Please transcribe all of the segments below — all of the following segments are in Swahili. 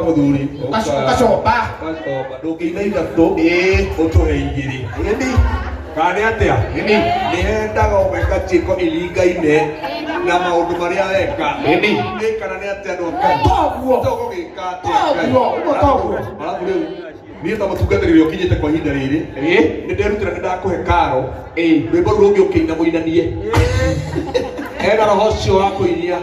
Muthuri ukacoba ndũngĩinaina tũ ũtũhe igĩrĩ kana atĩa nĩhendaga ũgeka ciĩko iringaine na maũndũ marĩa weka kana nĩ atĩa andũ ũgũgĩka atĩa arabu rĩu niĩ ta mũtungatĩri ũrĩa ũkinyĩte kwa ihinda rĩrĩ nĩnderutĩra nĩndakũhe karo rwĩmbo rũrũ rũngĩ ũkĩina mũinanie hena roho ũcio wa kũinia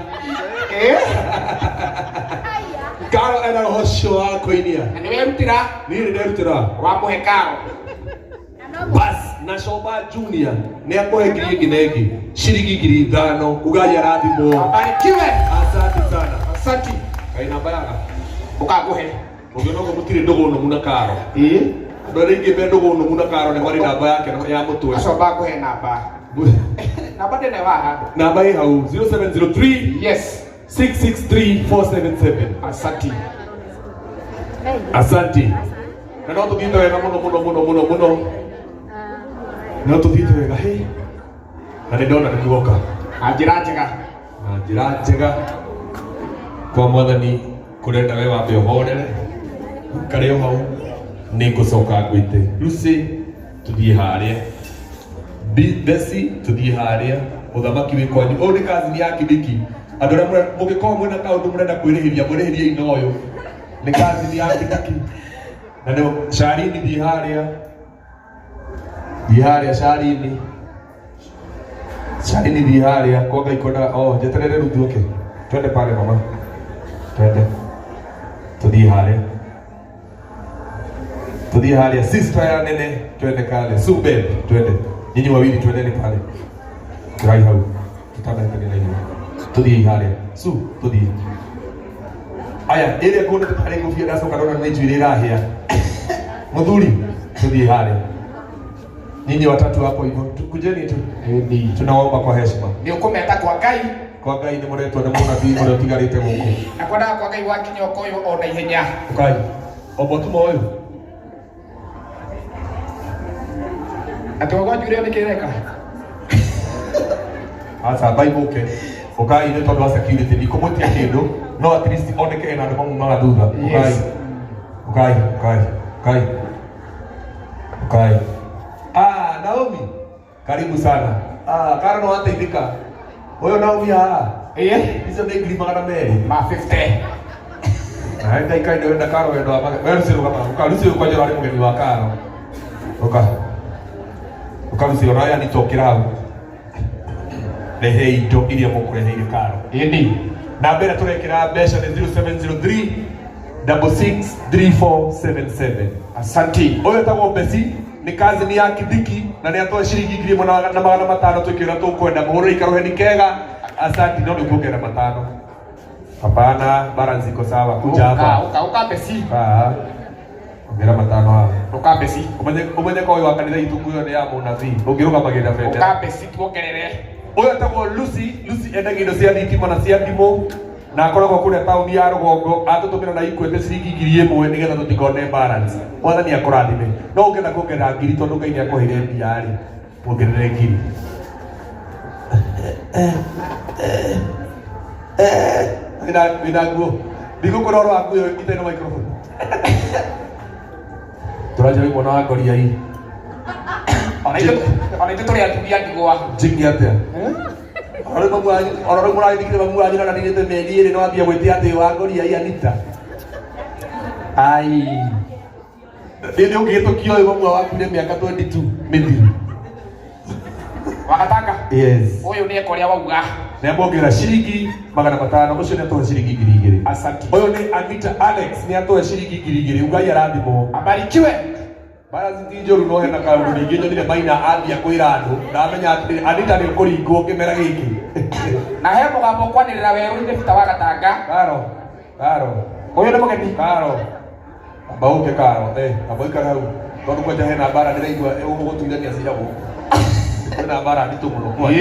Karo ena roho cio wa kuinia. Na niwe rutira. Ni nderutira. Wa muhe Karo. Bas na Shoba Junior ni akohe nginegi shilingi 5,000 ugai arathimo. Abarikiwe. Asante sana. Asante. Kai namba yaka. Ukaguhe. Ogenogo mutire ndogo no muna Karo. Ndo ringi be ndogo no muna Karo ni wari namba yake ya mutwe. Shoba guhe namba. Namba ndene waha. Namba hii hau 0703 yes 663477. Asante. Asante. Na no tuthite wega muno. No tuthite wega he. Na ni ndona niguoka. Njira njega. Kwa mwathani kurenda we wambe uhorere. Kare o hau ni ngucoka ngwite. Lucy tuthie haria. Besi tuthie haria. Uthamaki wi kwanyu. O ni kazi ya Kibiki. Andå arä a må gä korwo mwä na kaå må renda kwä rä hä ria mwä rä hä ria ino å yå nä kazi ya Kibaki na nä Sharini thiä Sharini thiä harä a kwa Ngai kwenda njeterere rä u thuoke twende pale mama twende tå harä a sister ya nene twende kale Sube twende nyinyi wawili twendeni pale rai hau tutaenda na hiyo tuthie haria tuthie aya ile kuna pale kufia daso kadona na njiri rahia muthuri tuthie haria nyinyi watatu hapo hivyo kujeni tu tunaomba kwa heshima ni ukometa kwa Ngai ni muretwa na muna bi mure tigarite guku akwenda kwa Ngai wa kinyoko yo ona ihenya Ngai obotuma oyo atogwa jure ni kireka asa Bible ukai ni tondu wa security ni kumutia kindu no at least oneke na andu mauma thutha ukai Naomi karibu sana Karo no ateithika uyo Naomi hizo ni ngiri 200 ma 50 na kai ndio enda Karo endo wewe sio kama Lucy kwa jora ni mgeni wa Karo Lucy Ryan ni tokira hau rehe indo iria mukureheire Karo na mbere turekira mbeca ni 0703 663477. Asante. Oyo tagwo Besi ni kazi ni ya Kibiki na ni atoa shilingi 1,500 tukira tukwenda muhuro ikarohe ni kega. Asante no ndikuongera 5. Hapana balance iko sawa kuja hapa. Uka Besi. Ongera 5 uka Besi. Umenye kwa oyo akanitha itunguyo ni ya munabii. Ungiruka magenda fete. Uka Besi tuongerere. Oyo tagwo Lucy endaga indo cia thitima na cia thimũ na akoragwo kũrĩa taũni ya Rũgongo atũtũmĩra na Equity ciringi 1,000 nĩgetha tũtikone balance. Mwathani akũrathime. No ũngĩenda kuongerera ngiri tondũ Ngai nĩakũheire mbia rĩ, muongerere ngiri. Ninaguo. Ndigũkũra ũrĩa waku ũyũ itarĩ na microphone. Tũranjĩra mwana wa Ngoria hii. Ona itu tuli atumia ndigwa. Jingi atia. Ora mura ndikire mamura nyina na nite meri no athia gwitia ati wa Ngoria hii Anita. Ai. Ndio ungetukio hiyo mamwa waku ni miaka 22 mithiru. Wakataka? Yes. Uyu ni ekoria wauga. Na mbongera shilingi 500 ucio ni atoa shilingi 2,000. Asante. Uyu ni Anita Alex ni atoa shilingi 2,000. Ugai arathimo. Abarikiwe. Bara zinjoru no hena kaundu ningi nyo ndire maina ambia kwira andu na menya ati Anita ni kuringwo kimera giki. Na he mugambo kwanirira weru ni bita wa Gatanga. Karo. Uyu ni mugeni. Karo. Bauke Karo. Aboika hau. Tondu kwa hena bara ndiraigwa umugutuithania cia guku. Kwina bara nditu muno kwa.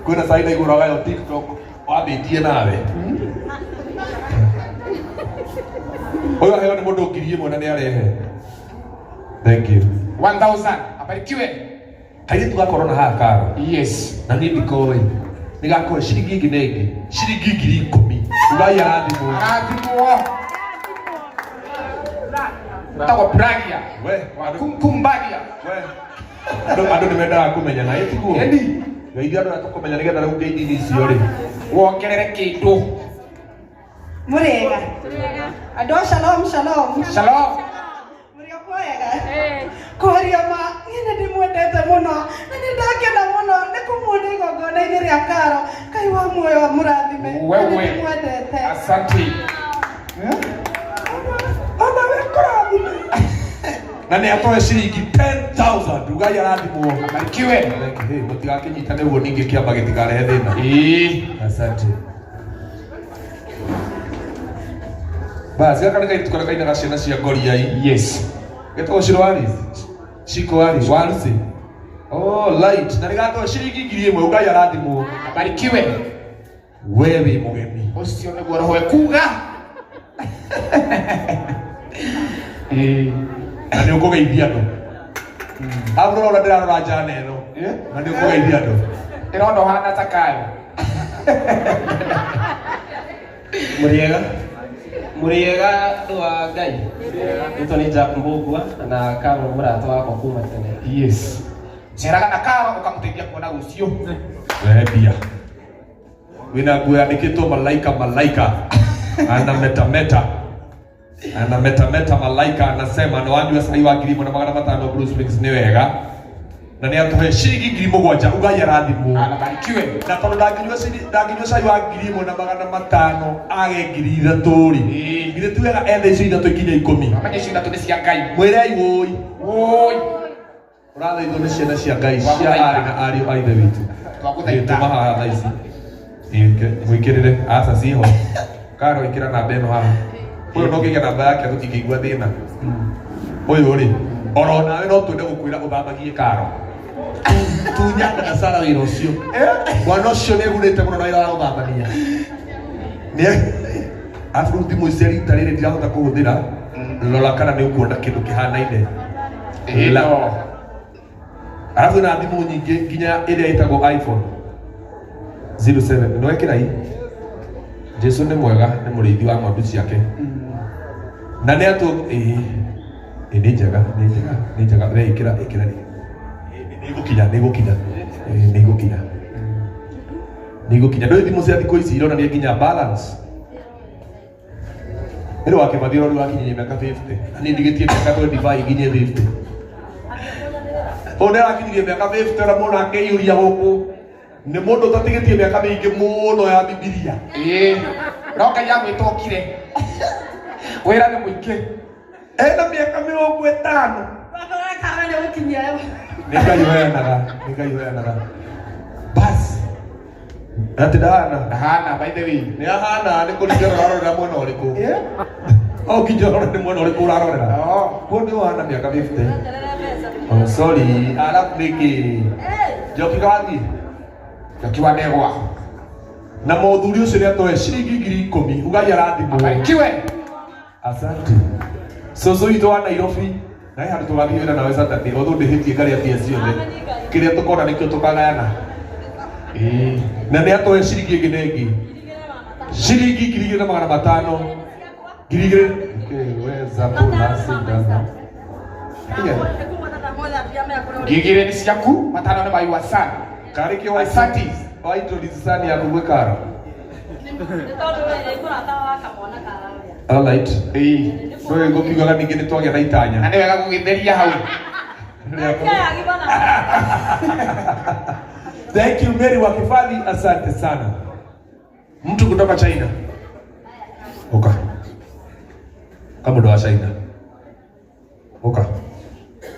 Kwina saida igura wa TikTok wabitie nawe. Oyo hayo ni mundu ngiri imwe na ni arehe. Thank you. 1,000. Abarikiwe. Haidi tugakorwo na haha Karo. Yes. Na ni ndikoe. Nigakorwo shilingi ingi nengi. Shilingi 10,000. Ugai arathimo. Tawa Bragia. We. Kumbagia. We. Andu ni mendaga kumenya na etiguo. Endi. Ngai andu atukumenya nigetha riu ngeithini icio ri. Wongerere kindu. Murega. Ado shalom. Shalom. Koria ma ina ndimwendete muno na ndakena muno nikumuni igongona-ini ria Karo Ngai wa muoyo wa murathime wewe ndimwendete. Asante. Na nĩ atoe ciringi 10,000. Ndugai arathimwo. Abarikiwe. Mũtigakinyitane ũguo ningĩ kĩamba gĩtikarehe thĩna. Asante. Basi gaka nĩ kairĩtu karĩa kainaga ciana cia ngoriai. Yes. Getagwo Shirwari. Shikowari. Warisi. Oh, light. Na nĩgatoa ciringi 1,000. Ndugai arathimwo. Abarikiwe. Wewe mũgeni. Ũcio nĩguo roho ekuga. Na nĩ ũkũgeithia andũ. Abro ora ndĩrarora njana ĩno. Na nĩ ũkũgeithia andũ. Ndĩrona ũhana ta kayo. Muriega wa Ngai. Ito ni Jack Mbugua na kama mũrata wakwa kuma tene. Yes. Ceraga na karo ũkamũteithia kuona ũcio. Wehebia. Wina nguo yandĩkĩtwo malaika. Anametameta malaika anasema na wanyua sai wa 1,500 Bruce Mix ni wega. Na nĩ atohe ciringi 7,000. Ndugai arathimwo. Abarikiwe. Na tondũ ndangĩnyua sai wa 1,500 age 3,000 rĩ. Githĩ ti wega ethe icio 3 ikinya 10. Amenye icio 3 nĩ cia Ngai. Mwĩrei woi. Woi. Ũrathaithwo nĩ ciana cia Ngai cia arĩ na ariũ a ithe witũ. Twagũthaitha. Tuma haha thaa ici. Mwĩkĩrĩre aca ciho. Karo ĩkĩra namba ĩno haha. Ũyũ no ngĩgĩa namba yake tũtingĩigua thĩna. Ũyũ rĩ, oro nawe no twende gũkwĩra ũthambagie Karo. Tunyaga na Sara wĩra ũcio. Mwana ũcio nĩ egurĩte mũno na wĩra wa gũthambania. Afu thimũ ici rita rĩrĩ ndirahota kũhũthĩra. Rora kana nĩ ũkuona kĩndũ kĩhanaine. Ĩno. Arabu na thimũ nyingĩ nginya ĩrĩa ĩtagwo iPhone 07. No ĩkĩrai. Jesu nĩ mwega, nĩ mũrĩithi wa ng'ondu ciake. Na nĩ atũ nĩ njega we ĩkĩra nĩ igũkinya ndũĩ thimũ cia thikũ ici ironania nginya balance. Ĩrĩ wake mathiĩ rori wakinyia mĩaka 50 na niĩ ndigĩtie mĩaka 25 nginya 50. Ũyũ nĩ arakinyirie mĩaka 50 na mũndũ akĩiyũria gũkũ. Nĩ mũndũ ũtatigĩtie mĩaka mĩingĩ mũno ya Bibilia. No Ngai agwĩtũkire. Wĩra nĩ mũingĩ. Ena mĩaka 50. Kama nĩ ũkinyia. Nĩ Ngai weanaga. Basi. Ati Ndahana by the way. Nĩ ahana nĩ kũringana na ũrorera mwena ũrĩkũ. O kĩnjoro nĩ mwena ũrĩkũ ũrarorera. Mũndũ nĩ wahana mĩaka 50. Oh sorry, alafu nĩkĩ. Njoki gathi. Njoki wa ndegwa. Na mũthuri ũcio nĩ atoe ciringi 10,000. Ndugai arathimwo. Abarikiwe. Asante. Cũcũ witũ wa Nairobi. Na handũ tũgathiĩ wĩra nawe Saturday. Otho ndĩhĩtie ngarĩa mbia ciothe. Kĩrĩa tũkona nĩkĩo tũkagayana. Na nĩ atoe ciringi ĩngĩ na ĩngĩ. Ciringi 2,500. 2,000. Weza kula sindano. Ngigire ni ciaku, matano nĩ maiwa sana. Karĩkĩ wa Asante. Wa introduce sana ya kugwe Karo. Alright. Wewe ngokiugaga ningĩ nĩ twagĩa na itanya. Na nĩ wega gũgĩtheria hau. Thank you Mary wa Kifadhi, asante sana. Mtu kutoka China. Oka. Kama ndo wa China. Oka.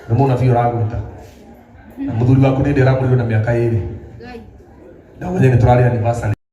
Na mbona vio ragwita. Na muthuri waku nĩ ndĩramũrirwo na mĩaka 2. Na mwenye nĩ tũrarĩ anniversary.